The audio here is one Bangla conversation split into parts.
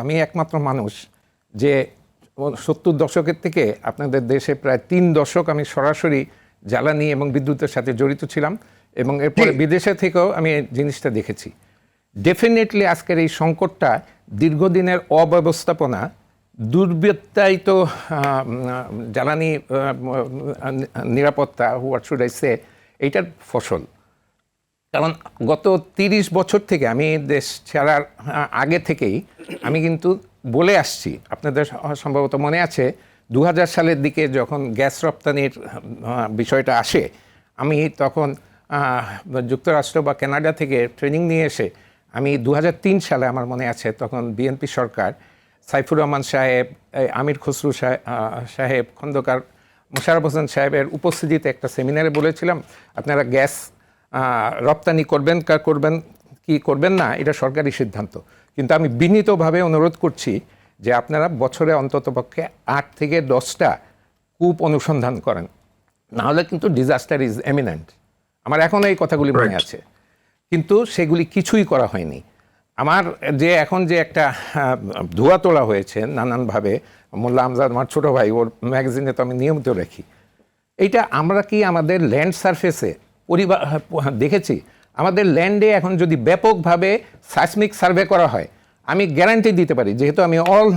আমি একমাত্র মানুষ যে 70 দশকের থেকে আপনাদের দেশে প্রায় 3 দশক আমি সরাসরি জ্বালানি এবং বিদ্যুতের সাথে জড়িত ছিলাম এবং এরপরে বিদেশে থেকেও আমি এই জিনিসটা দেখেছি। ডেফিনেটলি আজকের এই সংকটটা দীর্ঘদিনের অব্যবস্থাপনা, দুর্বৃত্তায়িত জ্বালানি নিরাপত্তা, হোয়াট শুড আই সে, এইটার ফসল। কারণ গত 30 বছর থেকে আমি দেশ ছাড়ার আগে থেকেই আমি কিন্তু বলে আসছি, আপনাদের সম্ভবত মনে আছে 2000 সালের দিকে যখন গ্যাস রপ্তানির বিষয়টা আসে, আমি তখন যুক্তরাষ্ট্র বা কানাডা থেকে ট্রেনিং নিয়ে এসে আমি 2003 সালে আমার মনে আছে তখন বিএনপি সরকার, সাইফুর রহমান সাহেব, আমির খসরু সাহেব, খন্দকার মোশাররফ হোসেন সাহেবের উপস্থিতিতে একটা সেমিনারে বলেছিলাম আপনারা গ্যাস রপ্তানি করবেন কি করবেন না এটা সরকারি সিদ্ধান্ত, কিন্তু আমি বিনীতভাবে অনুরোধ করছি যে আপনারা বছরে অন্ততপক্ষে 8 থেকে 10টা কূপ অনুসন্ধান করেন, নাহলে কিন্তু ডিজাস্টার ইজ এমিনেন্ট। আমার এখনও এই কথাগুলি মনে আছে, কিন্তু সেগুলি কিছুই করা হয়নি। আমার যে এখন যে একটা ধোঁয়া তোলা হয়েছে নানানভাবে, মোল্লা আমজাদ আমার ছোটো ভাই, ওর ম্যাগাজিনে তো আমি নিয়মিত রাখি, এইটা আমরা কি আমাদের ল্যান্ড সারফেসে দেখেছি? আমাদের ল্যান্ডে এখন যদি ব্যাপকভাবে সাইসমিক সার্ভে করা হয়, আমি গ্যারান্টি দিতে পারি, যেহেতু আমি অল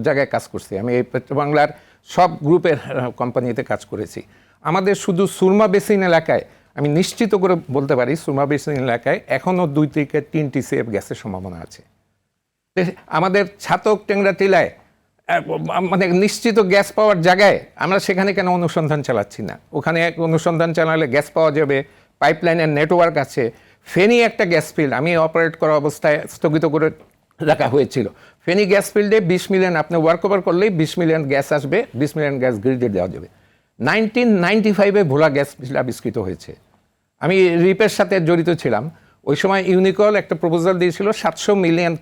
জায়গায় কাজ করছি, আমি এই পেট্রোবাংলার সব গ্রুপের কোম্পানিতে কাজ করেছি, আমাদের শুধু সুরমা বেসিন এলাকায় আমি নিশ্চিত করে বলতে পারি সুরমা বেসিন এলাকায় এখনও 2 থেকে 3 TCF গ্যাসের সম্ভাবনা আছে। আমাদের ছাতক টেংরা টিলায় মানে নিশ্চিত গ্যাস পাওয়ার জায়গায় আমরা সেখানে কেন অনুসন্ধান চালাচ্ছি না? ওখানে অনুসন্ধান চালালে গ্যাস পাওয়া যাবে, পাইপলাইনের নেটওয়ার্ক আছে। ফেনী একটা গ্যাস ফিল্ড আমি অপারেট করা অবস্থায় স্থগিত করে রাখা হয়েছিল। ফেনী গ্যাস ফিল্ডে 20 মিলিয়ন আপনি ওয়ার্ক ওভার করলেই 20 মিলিয়ন গ্যাস আসবে, 20 মিলিয়ন গ্যাস গ্রিডে দেওয়া যাবে। 1995-এ ভোলা গ্যাস আবিষ্কৃত হয়েছে, আমি রিপের সাথে জড়িত ছিলাম। ওই সময় ইউনিকল একটা প্রপোজাল দিয়েছিল $700 মিলিয়ন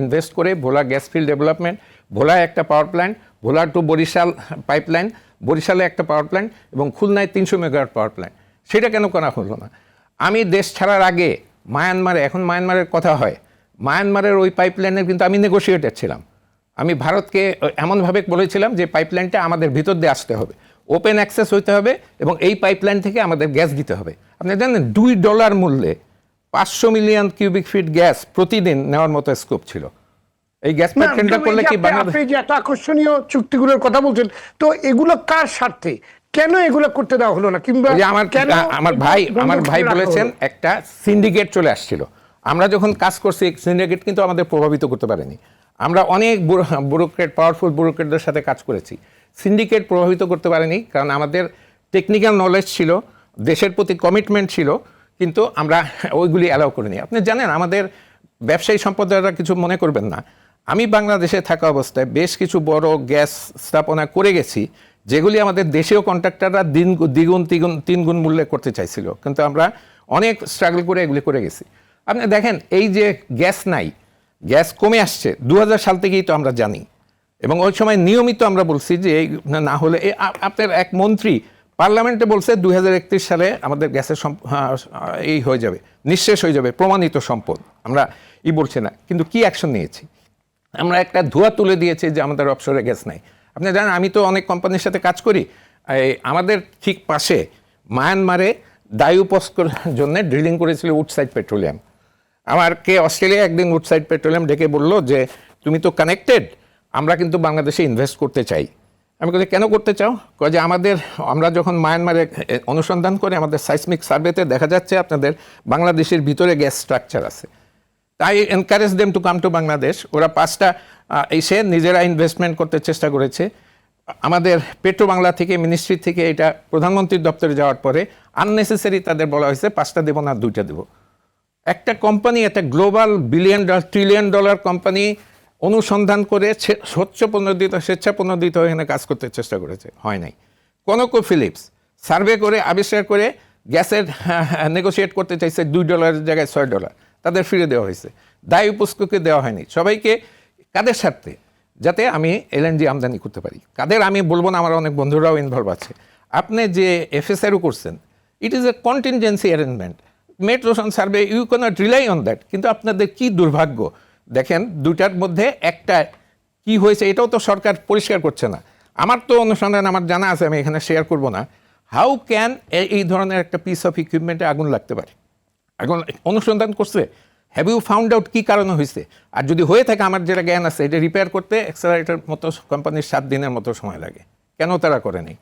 ইনভেস্ট করে ভোলা গ্যাস ফিল্ড ডেভেলপমেন্ট, ভোলায় একটা পাওয়ার প্ল্যান্ট, ভোলা টু বরিশাল পাইপলাইন, বরিশালে একটা পাওয়ার প্ল্যান্ট এবং খুলনায় 300 মেগাওয়াট পাওয়ার প্ল্যান্ট। সেটা কেন করা হলো না? আমি দেশ ছাড়ার আগে মায়ানমারে, এখন মায়ানমারের কথা হয়, মায়ানমারের ওই পাইপলাইনের কিন্তু আমি নেগোশিয়েটার ছিলাম। আমি ভারতকে এমনভাবে বলেছিলাম যে পাইপলাইনটা আমাদের ভিতর দিয়ে আসতে হবে, ওপেন অ্যাক্সেস হইতে হবে এবং এই পাইপলাইন থেকে আমাদের গ্যাস দিতে হবে। আপনি জানেন $2 মূল্যে 500 মিলিয়ন কিউবিক ফিট গ্যাস প্রতিদিন নেওয়ার মতো স্কোপ ছিল। এই গ্যাস টেন্ডার করলে কি আপনি যে এত আকর্ষণীয় চুক্তিগুলোর কথা বলছেন, তো এগুলো কার স্বার্থে, কেন এগুলো করতে দেওয়া হলো না? কিংবা আমার ভাই বলেছেন একটা সিন্ডিকেট চলে আসছিল। আমরা যখন কাজ করছি সিন্ডিকেট কিন্তু আমাদের প্রভাবিত করতে পারেনি। আমরা অনেক ব্যুরোক্রেট, পাওয়ারফুল ব্যুরোক্রেটদের সাথে কাজ করেছি, সিন্ডিকেট প্রভাবিত করতে পারেনি, কারণ আমাদের টেকনিক্যাল নলেজ ছিল, দেশের প্রতি কমিটমেন্ট ছিল, কিন্তু আমরা ওইগুলি অ্যালাউ করিনি। আপনি জানেন আমাদের ব্যবসায়ী সম্প্রদায়রা কিছু মনে করবেন না, আমি বাংলাদেশে থাকা অবস্থায় বেশ কিছু বড় গ্যাস স্থাপনা করে গেছি, যেগুলি আমাদের দেশীয় কন্ট্রাক্টররা দ্বিগুণ তিনগুণ মূল্যে করতে চাইছিল, কিন্তু আমরা অনেক স্ট্রাগল করে এগুলি করে গেছি। আপনি দেখেন এই যে গ্যাস নাই, গ্যাস কমে আসছে 2000 সাল থেকেই তো আমরা জানি, এবং ওই সময় নিয়মিত আমরা বলছি যে এই না হলে আপনার এক মন্ত্রী পার্লামেন্টে বলছে 2031 সালে আমাদের গ্যাসের এই হয়ে যাবে, নিঃশেষ হয়ে যাবে, প্রমাণিত সম্পদ। আমরা বলছি না, কিন্তু কি অ্যাকশন নিয়েছি? আমরা একটা ধোঁয়া তুলে দিয়েছি যে আমাদের অফশোরে গ্যাস নাই। আপনি জানেন আমি তো অনেক কোম্পানির সাথে কাজ করি, আমাদের ঠিক পাশে মায়ানমারে ডাইউপস্কোর জন্য ড্রিলিং করেছিল উডসাইড পেট্রোলিয়াম। আমাকে অস্ট্রেলিয়া একদিন উডসাইড পেট্রোলিয়াম ডেকে বললো যে তুমি তো কানেক্টেড, আমরা কিন্তু বাংলাদেশে ইনভেস্ট করতে চাই। আমি বলি কেন করতে চাও? যে আমরা যখন মায়ানমারে অনুসন্ধান করে আমাদের সাইসমিক সার্ভেতে দেখা যাচ্ছে আপনাদের বাংলাদেশের ভিতরে গ্যাস স্ট্রাকচার আছে, তাই encourage them to come to Bangladesh. ওরা 5টা এসে নিজেরা ইনভেস্টমেন্ট করতে চেষ্টা করেছে। আমাদের পেট্রোবাংলা থেকে, মিনিস্ট্রি থেকে এটা প্রধানমন্ত্রীর দপ্তরে যাওয়ার পরে আননেসেসারি তাদের বলা হয়েছে 5টা দেবো না 2টা দেবো। একটা কোম্পানি, একটা গ্লোবাল $1 ট্রিলিয়ন কোম্পানি অনুসন্ধান করে স্বেচ্ছাপ্রণোদিত এখানে কাজ করতে চেষ্টা করেছে, হয় নাই। কনকো ফিলিপস সার্ভে করে আবিষ্কার করে গ্যাসের নেগোশিয়েট করতে চাইছে $2 জায়গায় $6, তাদের ফিরে দেওয়া হয়েছে। ডাইউপস্কোকে দেওয়া হয়নি। সবাইকে কাদের স্বার্থে? যাতে আমি LNG আমদানি করতে পারি। কাদের আমি বলবো না, আমার অনেক বন্ধুরাও ইনভলভ আছে। আপনি যে FSRU করছেন, it is a contingency arrangement, made রোশন survey, you cannot rely on that. কিন্তু আপনাদের কি দুর্ভাগ্য দেখেন দুইটার মধ্যে একটা কি হয়েছে এটাও তো সরকার পরিষ্কার করছে না। আমার তো অনুসন্ধান আমার জানা আছে, আমি এখানে শেয়ার করব না। হাউ ক্যান এই ধরনের একটা পিস অফ ইকুইপমেন্টে আগুন লাগতে পারে? এখন অনুসন্ধান করছে, হ্যাভ ইউ ফাউন্ড আউট কী কারণে হয়েছে? আর যদি হয়ে থাকে আমার যেটা জ্ঞান আছে, এটা রিপেয়ার করতে অ্যাক্সেলারেটর মতো কোম্পানির 7 দিনের মতো সময় লাগে, কেন তারা করেনি?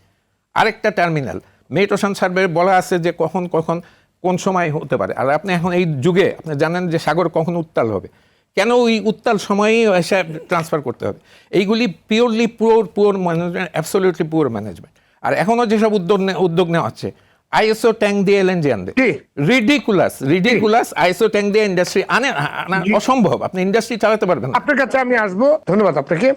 আরেকটা টার্মিনাল মেট্রোশন সার্ভে বলা আছে যে কখন কখন কোন সময় হতে পারে। আর আপনি এখন এই যুগে আপনি জানেন যে সাগর কখন উত্তাল হবে, কেন ওই উত্তাল সময়েই এসে ট্রান্সফার করতে হবে? এইগুলি purely poor management, absolutely poor management. আর এখনও যেসব উদ্যোগ নেওয়া হচ্ছে, আইএসও ট্যাঙ্ক দিয়ে এলএনজি আনবে, জি। রিডিকুলাস আইএসও ট্যাঙ্ক দিয়ে ইন্ডাস্ট্রি আনা অসম্ভব। আপনি ইন্ডাস্ট্রি চালাতে পারবেন না। আপনার কাছে আমি আসবো, ধন্যবাদ আপনাকে।